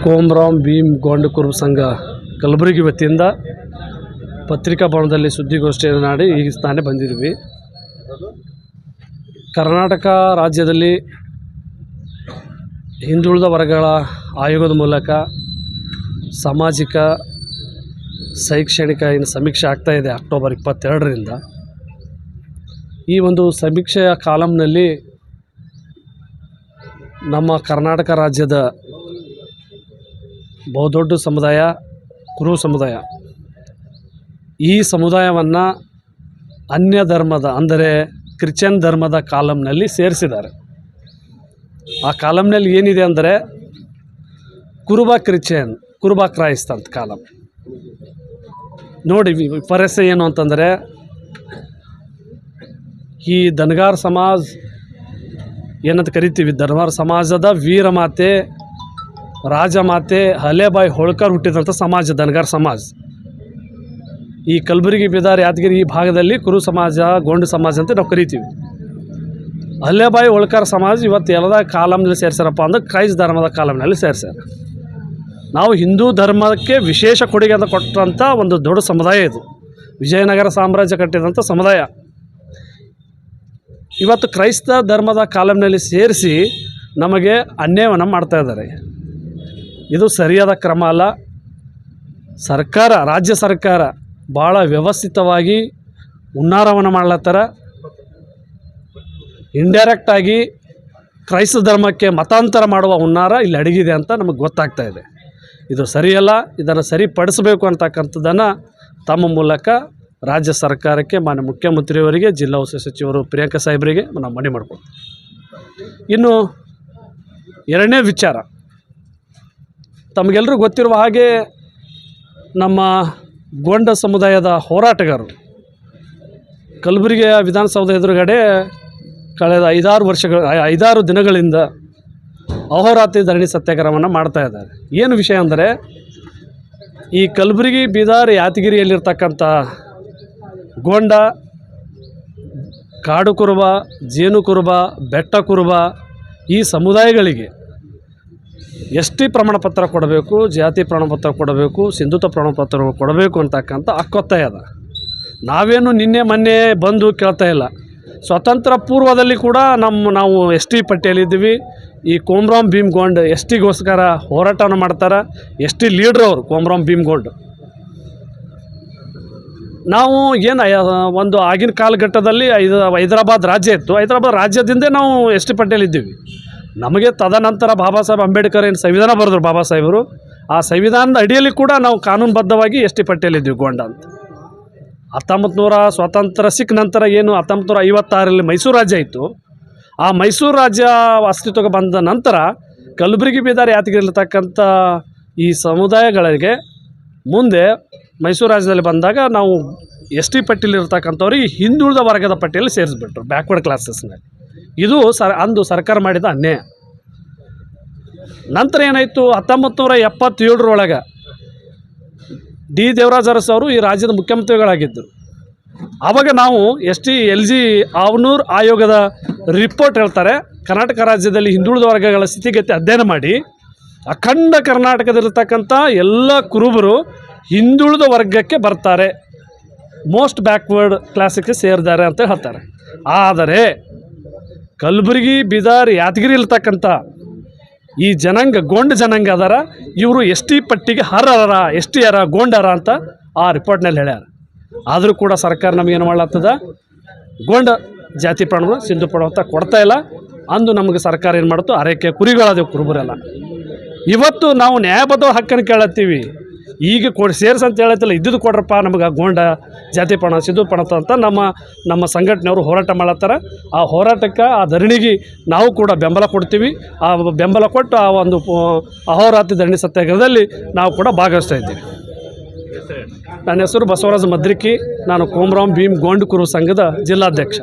ಕೋಮರಾಮ್ Bheem go and ಕುರುಬ ಸಂಘ ಕಲಬುರಗಿ ವತಿಯಿಂದ ಪತ್ರಿಕಾ ಭವನದಲ್ಲಿ ಸುದ್ದಿಗೋಷ್ಠಿಯನ್ನು ಮಾಡಿ ಈಗ ತಾನೇ ಬಂದಿದ್ವಿ. ಕರ್ನಾಟಕ ರಾಜ್ಯದಲ್ಲಿ ಹಿಂದುಳಿದ ವರ್ಗಗಳ ಆಯೋಗದ ಮೂಲಕ ಸಾಮಾಜಿಕ ಶೈಕ್ಷಣಿಕ ಸಮೀಕ್ಷೆ ಆಗ್ತಾಯಿದೆ ಅಕ್ಟೋಬರ್ 22ರಿಂದ. ಈ ಒಂದು ಸಮೀಕ್ಷೆಯ ಕಾಲಮ್ನಲ್ಲಿ ನಮ್ಮ ಕರ್ನಾಟಕ ರಾಜ್ಯದ ಬಹುದೊಡ್ಡ ಸಮುದಾಯ ಕುರುಬ ಸಮುದಾಯ, ಈ ಸಮುದಾಯವನ್ನು ಅನ್ಯ ಧರ್ಮದ ಅಂದರೆ ಕ್ರಿಶ್ಚಿಯನ್ ಧರ್ಮದ ಕಾಲಮ್ನಲ್ಲಿ ಸೇರಿಸಿದ್ದಾರೆ. ಆ ಕಾಲಮ್ನಲ್ಲಿ ಏನಿದೆ ಅಂದರೆ ಕುರುಬ ಕ್ರಿಶ್ಚಿಯನ್, ಕುರುಬ ಕ್ರೈಸ್ತ ಅಂತ ಕಾಲಮ್. ನೋಡಿ ವಿಪರ್ಯಾಸ ಏನು ಅಂತಂದರೆ, ಈ ಧನಗಾರ ಸಮಾಜ ಏನಂತ ಕರಿತೀವಿ, ಧನಗಾರ ಸಮಾಜದ ವೀರಮಾತೆ ರಾಜಮಾತೆ ಹಲೇಬಾಯಿ ಹೋಳ್ಕರ್ ಹುಟ್ಟಿದಂಥ ಸಮಾಜ ಧನಗಾರ ಸಮಾಜ. ಈ ಕಲಬುರಗಿ, ಬೀದರ್, ಯಾದಗಿರಿ ಈ ಭಾಗದಲ್ಲಿ ಕುರು ಸಮಾಜ, ಗೋಂಡು ಸಮಾಜ ಅಂತ ನಾವು ಕರಿತೀವಿ. ಹಲೇಬಾಯಿ ಹೋಳ್ಕರ್ ಸಮಾಜ ಇವತ್ತು ಎಲ್ಲದ ಕಾಲಮ್ನಲ್ಲಿ ಸೇರಿಸ್ಯಾರಪ್ಪ ಅಂದ್ರೆ ಕ್ರೈಸ್ತ ಧರ್ಮದ ಕಾಲಮ್ನಲ್ಲಿ ಸೇರಿಸ್ಯಾರ. ನಾವು ಹಿಂದೂ ಧರ್ಮಕ್ಕೆ ವಿಶೇಷ ಕೊಡುಗೆ ಅಂತ ಕೊಟ್ಟಂಥ ಒಂದು ದೊಡ್ಡ ಸಮುದಾಯ ಇದು. ವಿಜಯನಗರ ಸಾಮ್ರಾಜ್ಯ ಕಟ್ಟಿದಂಥ ಸಮುದಾಯ ಇವತ್ತು ಕ್ರೈಸ್ತ ಧರ್ಮದ ಕಾಲಮ್ನಲ್ಲಿ ಸೇರಿಸಿ ನಮಗೆ ಅನ್ಯಾಯವನ್ನು ಮಾಡ್ತಾಯಿದ್ದಾರೆ. ಇದು ಸರಿಯಾದ ಕ್ರಮ ಅಲ್ಲ. ಸರ್ಕಾರ, ರಾಜ್ಯ ಸರ್ಕಾರ ಭಾಳ ವ್ಯವಸ್ಥಿತವಾಗಿ ಹುನ್ನಾರವನ್ನು ಮಾಡ್ಲತ್ತಾರ. ಇಂಡೈರೆಕ್ಟಾಗಿ ಕ್ರೈಸ್ತ ಧರ್ಮಕ್ಕೆ ಮತಾಂತರ ಮಾಡುವ ಹುನ್ನಾರ ಇಲ್ಲಿ ಅಡಗಿದೆ ಅಂತ ನಮಗೆ ಗೊತ್ತಾಗ್ತಾ ಇದೆ. ಇದು ಸರಿಯಲ್ಲ. ಇದನ್ನು ಸರಿಪಡಿಸಬೇಕು ಅಂತಕ್ಕಂಥದ್ದನ್ನು ತಮ್ಮ ಮೂಲಕ ರಾಜ್ಯ ಸರ್ಕಾರಕ್ಕೆ, ಮಾನ್ಯ ಮುಖ್ಯಮಂತ್ರಿಯವರಿಗೆ, ಜಿಲ್ಲಾ ಉಸ್ತುವಾರಿ ಸಚಿವರು ಪ್ರಿಯಾಂಕಾ ಸಾಹೇಬರಿಗೆ ನಾವು ಮನವಿ ಮಾಡ್ಕೊಳ್ತೀವಿ. ಇನ್ನು ಎರಡನೇ ವಿಚಾರ, ತಮಗೆಲ್ಲರೂ ಗೊತ್ತಿರುವ ಹಾಗೆ ನಮ್ಮ ಗೋಂಡ ಸಮುದಾಯದ ಹೋರಾಟಗಾರರು ಕಲಬುರಗಿಯ ವಿಧಾನಸೌಧ ಎದುರುಗಡೆ ಕಳೆದ 5-6 ದಿನಗಳಿಂದ ಅಹೋರಾತ್ರಿ ಧರಣಿ ಸತ್ಯಾಗ್ರಹವನ್ನು ಮಾಡ್ತಾಯಿದ್ದಾರೆ. ಏನು ವಿಷಯ ಅಂದರೆ, ಈ ಕಲಬುರಗಿ, ಬೀದರ್, ಯಾದಗಿರಿಯಲ್ಲಿರ್ತಕ್ಕಂಥ ಗೋಂಡ, ಕಾಡು ಕುರುಬ, ಜೇನು ಕುರುಬ, ಬೆಟ್ಟ ಕುರುಬ ಈ ಸಮುದಾಯಗಳಿಗೆ ಎಸ್ ಟಿ ಪ್ರಮಾಣಪತ್ರ ಕೊಡಬೇಕು, ಜಾತಿ ಪ್ರಮಾಣಪತ್ರ ಕೊಡಬೇಕು, ಸಿಂಧುತ್ವ ಪ್ರಮಾಣಪತ್ರ ಕೊಡಬೇಕು ಅಂತಕ್ಕಂಥ ಹಕ್ಕೊತ್ತಾಯ ಅದ. ನಾವೇನು ನಿನ್ನೆ ಮೊನ್ನೆ ಬಂದು ಕೇಳ್ತಾ ಇಲ್ಲ. ಸ್ವತಂತ್ರ ಪೂರ್ವದಲ್ಲಿ ಕೂಡ ನಾವು ಎಸ್ ಟಿ ಪಟ್ಟಿಯಲ್ಲಿದ್ದೀವಿ. ಈ ಕೋಮರಾಮ್ ಭೀಮ್ ಗೋಂಡ್ ಎಸ್ ಟಿಗೋಸ್ಕರ ಹೋರಾಟವನ್ನು ಮಾಡ್ತಾರೆ. ಎಸ್ ಟಿ ಲೀಡ್ರ್ ಅವರು ಕೋಮರಾಮ್ ಭೀಮ್ ಗೋಂಡ್. ನಾವು ಏನು ಒಂದು ಆಗಿನ ಕಾಲಘಟ್ಟದಲ್ಲಿ ಹೈದರಾಬಾದ್ ರಾಜ್ಯ ಇತ್ತು. ಹೈದರಾಬಾದ್ ರಾಜ್ಯದಿಂದ ನಾವು ಎಸ್ ಟಿ ಪಟ್ಟಿಯಲ್ಲಿದ್ದೀವಿ. ನಮಗೆ ತದನಂತರ ಬಾಬಾ ಸಾಹೇಬ್ ಅಂಬೇಡ್ಕರ್ ಏನು ಸಂವಿಧಾನ ಬರೆದ್ರು ಬಾಬಾ ಸಾಹೇಬರು, ಆ ಸಂವಿಧಾನದ ಅಡಿಯಲ್ಲಿ ಕೂಡ ನಾವು ಕಾನೂನುಬದ್ಧವಾಗಿ ಎಸ್ ಟಿ ಪಟ್ಟಿಯಲ್ಲಿದ್ದೀವಿ ಗೋಂಡ ಅಂತ. 1900 ಸ್ವಾತಂತ್ರ್ಯ ಸಿಕ್ಕ ನಂತರ ಏನು 1956ರಲ್ಲಿ ಮೈಸೂರು ರಾಜ್ಯ ಇತ್ತು. ಆ ಮೈಸೂರು ರಾಜ್ಯ ಅಸ್ತಿತ್ವಕ್ಕೆ ಬಂದ ನಂತರ ಕಲಬುರಗಿ, ಬೀದರ್, ಯಾದಗಿರಿರ್ತಕ್ಕಂಥ ಈ ಸಮುದಾಯಗಳಿಗೆ ಮುಂದೆ ಮೈಸೂರು ರಾಜ್ಯದಲ್ಲಿ ಬಂದಾಗ ನಾವು ಎಸ್ ಟಿ ಪಟ್ಟಿಲಿರ್ತಕ್ಕಂಥವ್ರಿಗೆ ಹಿಂದುಳಿದ ವರ್ಗದ ಪಟ್ಟಿಯಲ್ಲಿ ಸೇರಿಸ್ಬಿಟ್ರು, ಬ್ಯಾಕ್ವರ್ಡ್ ಕ್ಲಾಸಸ್ನಲ್ಲಿ. ಇದು ಅಂದು ಸರ್ಕಾರ ಮಾಡಿದ ಅನ್ಯಾಯ. ನಂತರ ಏನಾಯಿತು, 1977ರೊಳಗೆ ಡಿ ದೇವರಾಜ ಅರಸು ಅವರು ಈ ರಾಜ್ಯದ ಮುಖ್ಯಮಂತ್ರಿಗಳಾಗಿದ್ದರು. ಆವಾಗ ನಾವು LG ಆವನೂರು ಆಯೋಗದ ರಿಪೋರ್ಟ್ ಹೇಳ್ತಾರೆ, ಕರ್ನಾಟಕ ರಾಜ್ಯದಲ್ಲಿ ಹಿಂದುಳಿದ ವರ್ಗಗಳ ಸ್ಥಿತಿಗತಿ ಅಧ್ಯಯನ ಮಾಡಿ ಅಖಂಡ ಕರ್ನಾಟಕದಲ್ಲಿರ್ತಕ್ಕಂಥ ಎಲ್ಲ ಕುರುಬರು ಹಿಂದುಳಿದ ವರ್ಗಕ್ಕೆ ಬರ್ತಾರೆ, ಮೋಸ್ಟ್ ಬ್ಯಾಕ್ವರ್ಡ್ ಕ್ಲಾಸಿಗೆ ಸೇರಿದ್ದಾರೆ ಅಂತ ಹೇಳ್ತಾರೆ. ಆದರೆ ಕಲಬುರಗಿ, ಬೀದರ್, ಯಾದಗಿರಿ ಇರ್ತಕ್ಕಂಥ ಈ ಜನಾಂಗ, ಗೋಂಡ ಜನಾಂಗ ಅದಾರ, ಇವರು ಎಸ್ ಟಿ ಪಟ್ಟಿಗೆ ಅರ್ಹರ, ಎಸ್ ಟಿ ಅರ, ಗೋಂಡರ ಅಂತ ಆ ರಿಪೋರ್ಟ್ನಲ್ಲಿ ಹೇಳ್ಯಾರ. ಆದರೂ ಕೂಡ ಸರ್ಕಾರ ನಮಗೇನು ಮಾಡ್ಲತ್ತದ, ಗೋಂಡ ಜಾತಿ ಪ್ರಮಾಣ, ಸಿಂಧು ಪ್ರಮಾಣ ಕೊಡ್ತಾ ಇಲ್ಲ. ಅಂದು ನಮಗೆ ಸರ್ಕಾರ ಏನು ಮಾಡುತ್ತೋ ಅರೇಕೆ ಕುರಿಗಳಾದವು ಕುರುಬರೆಲ್ಲ. ಇವತ್ತು ನಾವು ನ್ಯಾಯಬದ್ಧ ಹಕ್ಕನ್ನು ಕೇಳತ್ತೀವಿ. ಈಗ ಸೇರಿಸಂತ ಹೇಳತ್ತಿಲ್ಲ, ಇದ್ದುದು ಕೊಡ್ರಪ್ಪ ನಮಗೆ ಗೋಂಡ ಜಾತಿ ಪ್ರಮಾಣ, ಸಿಂಧು ಪ್ರಮಾಣ ಅಂತ ನಮ್ಮ ಸಂಘಟನೆಯವರು ಹೋರಾಟ ಮಾಡತ್ತಾರೆ. ಆ ಹೋರಾಟಕ್ಕೆ, ಆ ಧರಣಿಗೆ ನಾವು ಕೂಡ ಬೆಂಬಲ ಕೊಡ್ತೀವಿ. ಆ ಬೆಂಬಲ ಕೊಟ್ಟು ಆ ಒಂದು ಅಹೋರಾತ್ರಿ ಧರಣಿ ಸತ್ಯಾಗ್ರಹದಲ್ಲಿ ನಾವು ಕೂಡ ಭಾಗವಹಿಸ್ತಾ ಇದ್ದೀವಿ. ನನ್ನ ಹೆಸರು ಬಸವರಾಜ ಮದ್ರಿಕಿ. ನಾನು ಕೋಮರಾಮ್ ಭೀಮ್ ಗೋಂಡ್ ಕುರುಬ ಸಂಘದ ಜಿಲ್ಲಾಧ್ಯಕ್ಷ.